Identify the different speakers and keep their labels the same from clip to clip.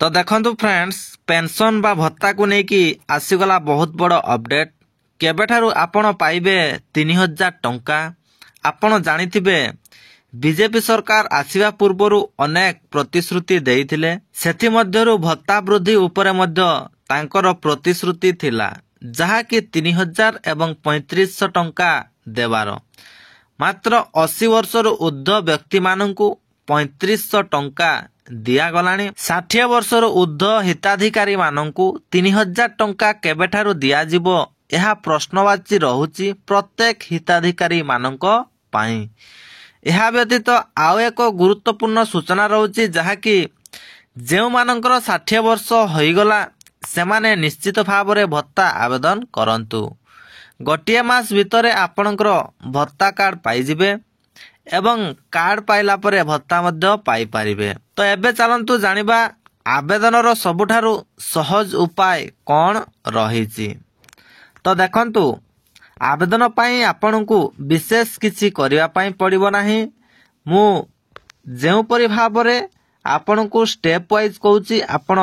Speaker 1: तो देखंतु friends pension बा भत्ता को लेकी आसीगला बहुत बड़ अपडेट केबेठारु आपण पाइबे 3000 टंका। आपण जानिथिबे बीजेपी सरकार आसीबा पूर्वरु अनेक प्रतिश्रुति देइथिले सेथि मध्यरु भत्ता वृद्धि उपरे मध्य तांकर प्रतिश्रुति थिला जहा कि 3000 एवं 3500 टंका देवार मात्र 80 वर्षरु ऊर्ध्व व्यक्ति माननकु 3500 टंका दियागलाणी 60 वर्षर ऊर्ध्व हिताधिकारी माननकु 3000 टंका केबेठारु दियाजिबो यह प्रश्नवाची रहुची प्रत्येक हिताधिकारी माननक पाई। यह व्यतीत आउ एक गुरुत्वपूर्ण सूचना रहुची जहाँकि जेउ मानकर 60 वर्ष होईगला सेमाने निश्चित भावरे भत्ता आवेदन करंतु। गोटिए मास भितरे आपणकर भत्ता कार्ड पाइजिबे एवं कार्ड पाइला परे भत्ता मध्य पाई पारिबे। तो एबे चलंतु जानिबा आवेदनर सबुठारु सहज उपाय कौन रहिछि। तो देखंतु आवेदन पाई आपनकु विशेष किछि करिवा पाई पड़िबो नाही। मु जेउ परि भाबरे आपनकु स्टेप वाइज कहूछि आपण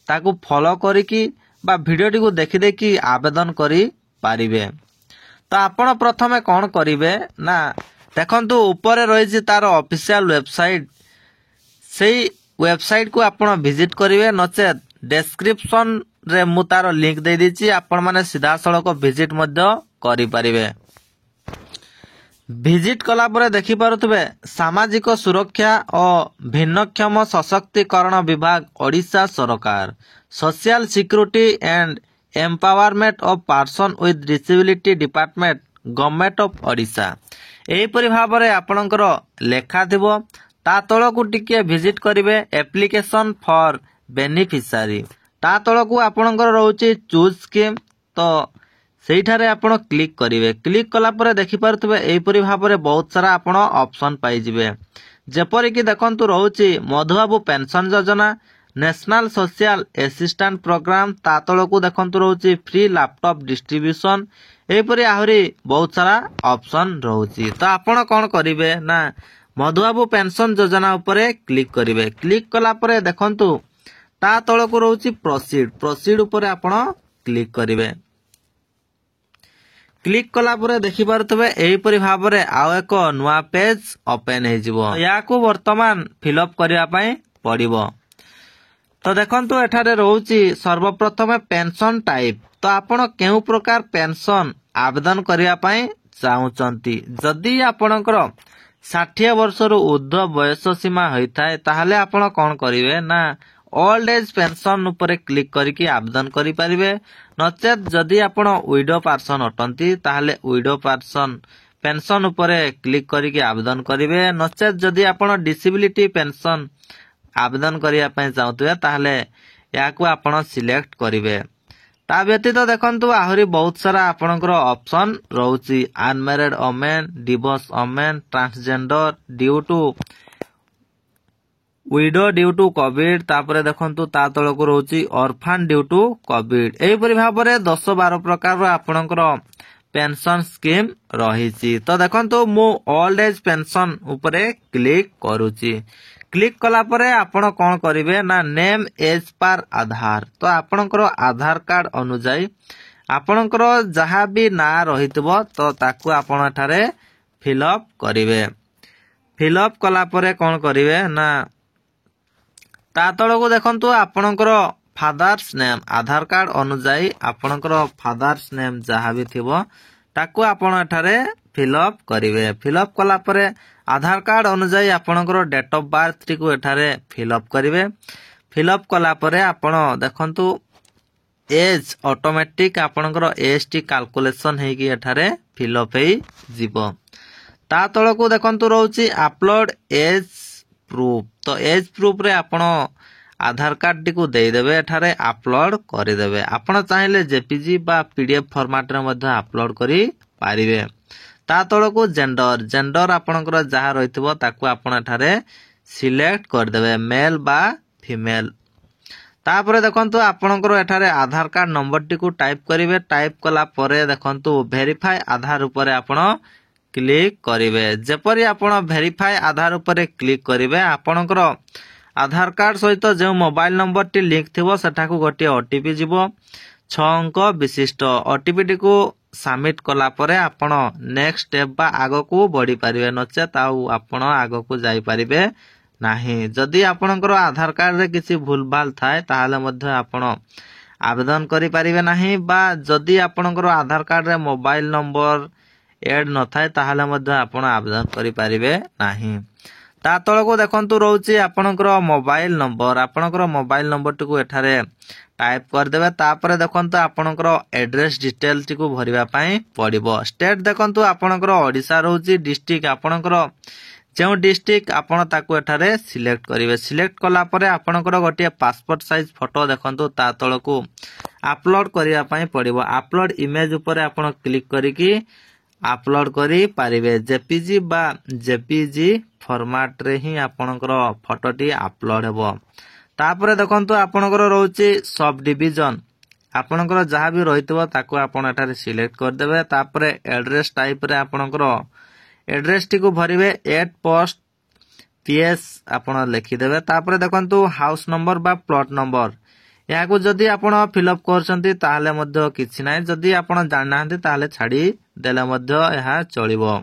Speaker 1: ताकु फॉलो करिकि बा वीडियोटी को देखि देखि आवेदन करि पारिबे। तो आपण प्रथमे कोन करिवे ना देखंतु ऊपर रही तार ऑफिशियल वेबसाइट सेही वेबसाइट को आपण विजिट करिवे नचेत डिस्क्रिप्शन रे मु तार लिंक दे दिछि आपण माने सीधा सड़क विजिट मध्य करि पारिबे। विजिट कला परे देखि पारुतबे सामाजिक सुरक्षा और भिन्नक्षम सशक्तिकरण विभाग ओडिशा सरकार social security and empowerment of person with disability department government of Odisha एहीपरि भावरे आपणकर लेखा थिबो। ता तळकु टिके विजिट करिवे एप्लिकेशन फॉर बेनिफिशियरी ता तळकु आपणकर रहउची चूज स्कीम। तो सेठारे आपण क्लिक करिवे क्लिक कला परे देखि पारुतबे एहीपरि भावरे बहुत सारा आपण ऑप्शन पाई जिवे जेपरि कि देखंतु रहउची मधुबाबू पेंशन योजना नेशनल सोशल असिस्टेंट प्रोग्राम ता तळकु देखंतु रहउची फ्री लैपटॉप डिस्ट्रीब्यूशन एहीपरि आहुरी बहुत सारा ऑप्शन रहउची। तो आपण कोन करिवे ना मधुबाबू पेंशन योजना उपरे क्लिक करिवे क्लिक कला परे देखंतु ता तळकु रहउची प्रोसीड उपरे आपण क्लिक करिवे क्लिक कला परे देखि पारुतबे एहीपरि भावरे आउ एक नुवा पेज ओपन हे जिवो याकू वर्तमान फिलअप करिया पई पड़िबो। तो देखंतु एठारे रहउची सर्वप्रथमे पेंशन टाइप तो आपण केउ प्रकार पेंशन आवेदन करिया पई चाहुचंती जदि आपणकर 60 वर्षरु ऊर्ध्व बयस सीमा होइथाय ताहाले आपण कोन करिवे ना ओल्ड एज पेंशन उपरे क्लिक करिकि आवेदन करि पारिबे नचेत जदि आपण विडो पर्सन अटंती ताहाले विडो पर्सन पेंशन उपरे क्लिक करिकि आवेदन करिवे नचेत जदि आपण डिसेबिलिटी पेंशन आवेदन करिया पई चाहुतबे ताहाले याकू आपण सिलेक्ट करिवे। ता व्यतीत देखंतु आहुरी बहुत सारा आपणकर ऑप्शन रहउची unmarried women divorce women transgender due to widow due to Covid तापरे देखंतु ता तळकु रहउची ऑर्फन ड्यू टू कोविड एही परि भाबरे 10-12 प्रकार रो आपणकर पेंशन स्कीम रहिची। तो देखंतु मु ओल्ड एज पेंशन उपरे क्लिक करूची क्लिक कला परे आपण कोन करिवे ना नेम एज पर आधार तो आपणकर आधार कार्ड अनुसार आपणकर जहा भी ना रहितबो तो ताकू आपण एठारे फिलअप करिवे फिलअप कला परे कोन करिवे ना ता तळकु देखंतु आपणकर फादर्स नेम आधार कार्ड अनुसार आपणकर फादर्स नेम जहा भी थिबो ताकू आपण एठारे फिलअप करिवे फिलअप कला परे आधार कार्ड अनुसार आपणकर डेट ऑफ बर्थ टी को एठारे फिलअप करिवे फिलअप कला परे आपण देखंतु एज ऑटोमेटिक आपणकर एज टी कैलकुलेशन हे कि एठारे फिलअप हे जिवो। ता तळकु देखंतु रहउची अपलोड एज प्रूफ तो एज प्रूफ रे आपण आधार कार्ड टी को देई देबे एठारे अपलोड करि देबे आपण चाहिले जेपीजी बा पीडीएफ फॉर्मेट रे मध्ये अपलोड करि पारिबे। ता तळकु जेंडर आपणकर जहा रहितबो ताकू आपण एठारे सिलेक्ट कर देबे मेल बा फीमेल। तापरे देखंतु आपणकर एठारे आधार कार्ड नंबर टी को टाइप करिवे टाइप कला परे देखंतु वेरीफाई आधार उपरे आपण क्लिक करिवे जेपरि आपण वेरीफाई आधार उपरे क्लिक करिवे आपणकर आधार कार्ड सहित जो मोबाइल नंबर टी लिंक थिबो सेठाकू गोटे ओटीपी जीवो 6 अंक विशिष्ट ओटीपी टी को सबमिट कला परे आपण नेक्स्ट स्टेप बा आगो को बढ़ी पारिबे नचेत आपण आगो को जाई पारिबे नाही जदि आपणकर आधार कार्ड रे किसी भूल भाल थाए ताहाले मध्य आपण आवेदन करि पारिबे नाही बा जदि आपणकर आधार कार्ड रे मोबाइल नंबर एड न थाए ताहाले मध्य आपण आवेदन करि पारिबे नाही ता तळको देखंतु रहउची आपणकर मोबाइल नंबर टी को एठारे टाइप कर देबे तापरे देखंतु आपणकर एड्रेस डिटेल टी को भरिबा पई पड़िबो स्टेट देखंतु आपणकर ओडिसा रहउची डिस्ट्रिक्ट आपणकर जो डिस्ट्रिक्ट आपण ताकू एठारे सिलेक्ट करिवे सिलेक्ट कला परे आपणकर गोटे पासपोर्ट साइज फोटो देखंतु ता तळको अपलोड करिया पई पड़िबो अपलोड इमेज ऊपर आपण क्लिक करिकि अपलोड करि पारिबे जेपीजी बा जेपीजी फॉर्मेट रे ही आपणकर फोटोटी अपलोड हेबो तापरे देखंतु आपणकर रहउची सब डिवीजन आपणकर जहा भी रहितबो ताकू आपण एठारे सिलेक्ट कर देबे तापरे एड्रेस टाइप रे आपणकर एड्रेस टी को भरिबे एट पोस्ट पीएस आपण लिखि देबे तापरे देखंतु हाउस नंबर बा प्लॉट नंबर या को जदी आपण फिल अप करछंती ताहाले मध्य किछि नै जदी आपण जाननाहंती ताहाले छाडी देले मध्य एहा चलिबो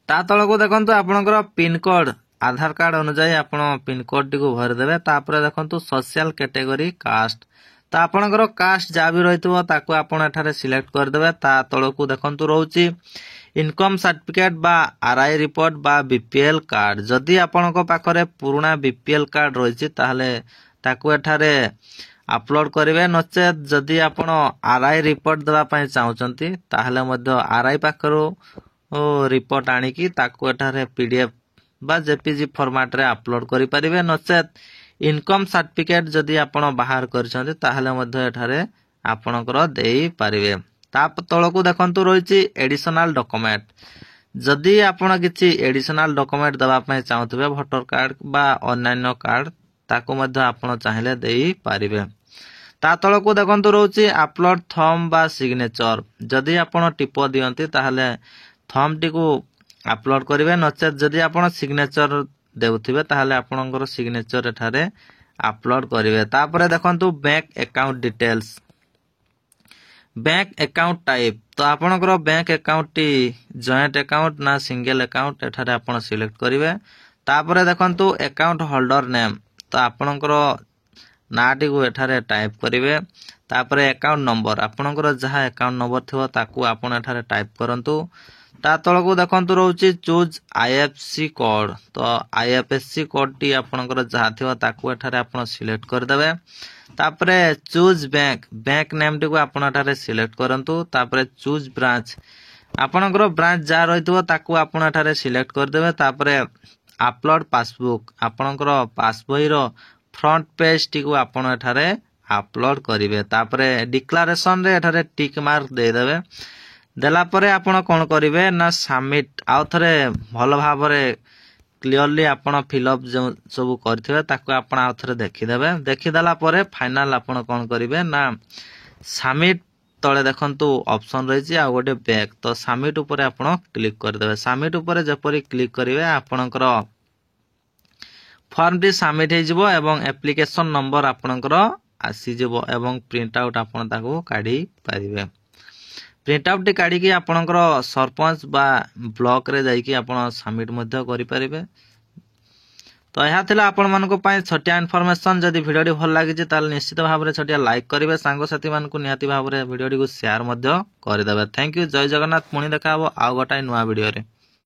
Speaker 1: ता तळको देखंतु आपणकर पिन कोड आधार कार्ड अनुसार आपण पिन कोड टी को भर देबे तापरे देखंतु सोशल कैटेगरी कास्ट ता आपणकर कास्ट जा भी रहितबो ताको आपण एठारे सिलेक्ट कर देबे ता तळको देखंतु रहउची इनकम सर्टिफिकेट बा आरआई रिपोर्ट बा बीपीएल कार्ड जदि आपणको पाखरे पुराना बीपीएल कार्ड रहिछि ताहाले ताको एठारे अपलोड करिवे नचेत जदि आपण आरआई रिपोर्ट देबा पई चाहुचंती ताहाले मध्य आरआई पाखरो रिपोर्ट आनी की ताको एठारे पीडीएफ बा जेपीजी फॉर्मेट रे अपलोड करि परिवे नचेत इनकम सर्टिफिकेट जदि आपण बाहर करछंती ताहाले मध्य एठारे आपणकर देई परिवे ताप तळको देखंतु रहिछि एडिशनल डॉक्यूमेंट जदि आपण किछि एडिशनल डॉक्यूमेंट दबा पय चाहतबे वोटर कार्ड बा अन्य कार्ड ताको मध्य आपण चाहिले देई पारिबे ता तळको देखंतु रहिछि अपलोड थंब बा सिग्नेचर जदि आपण टिप दियंती ताहाले थंब टी को अपलोड करिवे नचेत जदि आपण सिग्नेचर देउथिबे ताहाले आपणकर सिग्नेचर एठारे अपलोड करिवे तापरे देखंतु bank account details bank account type तो आपणकर bank account T joint account ना सिंगल अकाउंट एठारे आपण सिलेक्ट करिवे तापरे देखंतु अकाउंट होल्डर नेम तो आपणकर नाटी को एठारे टाइप करिवे तापरे अकाउंट नंबर आपणकर जहा अकाउंट नंबर थिबो ताकू आपण एठारे टाइप करंतु ता तळको देखंतु रहउची चूज आईएफएससी कोड तो आईएफएससी कोड टी आपणकर जहा थिबो ताकू एठारे आपण सिलेक्ट कर देबे तापरे चूज बैंक नेम टी को आपण एठारे सिलेक्ट करंतु तापरे चूज ब्रांच आपणकर ब्रांच जा रहितबो ताकू आपण एठारे सिलेक्ट कर देबे तापरे अपलोड पासबुक आपणकर पासबही रो फ्रंट पेज टी को आपण एठारे अपलोड करिवे तापरे डिक्लेरेशन रे एठारे टिक मार्क दे देबे देला परे आपण कोन करिवे ना सबमिट आउ थरे भलो भाबरे क्लियरली आपण फिल अप जो सब करथिबे ताको आपण आउ थरे देखि देबे देखि देला परे फाइनल आपण कोन करिवे ना सबमिट तळे देखंतु ऑप्शन रहिछि आ गोटे बैक तो सबमिट ऊपर आपण क्लिक कर देबे सबमिट ऊपर जेपरि क्लिक करिवे आपणकर फॉर्म टी सबमिट हे जिवो एवं एप्लीकेशन नंबर आपणकर आसी जिवो एवं प्रिंट आउट आपण ताको काढी पारिबे प्रिंट आउट टी काढी कि आपणकर सरपंच बा ब्लॉक रे जाई कि आपण सबमिट मध्य करि परिबे तो यह थिला आपण मानको पय छोटिया इन्फॉर्मेशन जदि वीडियो भल लागि जे ताल निश्चित भाबरे छोटिया लाइक करिवे सांगो साथी मानको निहाती भाबरे वीडियो को शेयर मध्य करि देबे थैंक यू जय जगन्नाथ पुणी देखाबो आ गोटाय नुवा वीडियो रे।